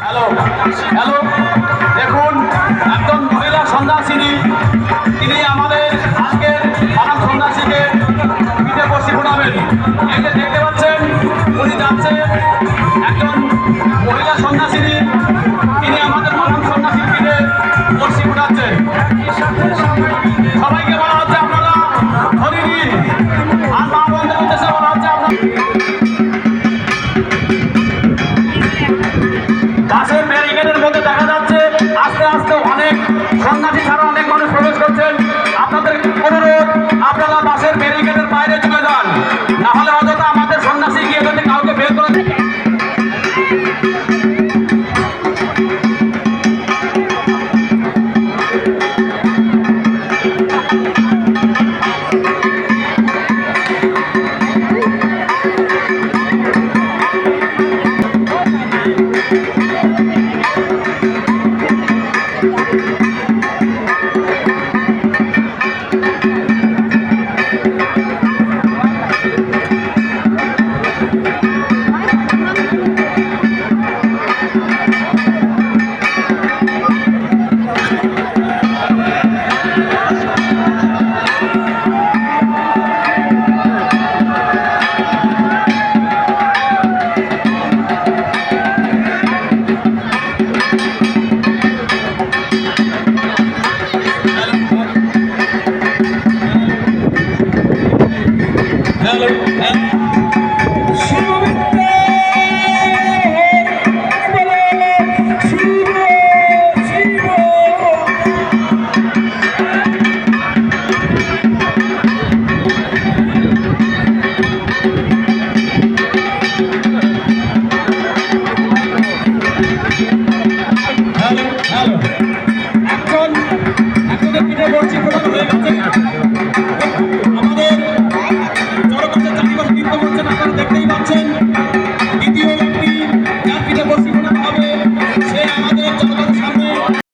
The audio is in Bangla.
হ্যালো হ্যালো, দেখুন একজন মহিলা সন্ন্যাসিনী, তিনি আমাদের আজকের মানব সন্ন্যাসীকে পিঠে বসি ফোটাবেন। এই যে দেখতে পাচ্ছেন উনি যাচ্ছেন, একজন মহিলা সন্ন্যাসিনী, তিনি আমাদের মানব সন্ন্যাসীর পিঠে বসি ফোটাচ্ছেন। সবাইকে বলা হচ্ছে আপনারা ধরে নিন, আর মা বন্ধের উদ্দেশ্যে বলা হচ্ছে আপনার গাছের ব্যারিকেডের মধ্যে দেখা যাচ্ছে আস্তে আস্তে অনেক সন্ন্যাসী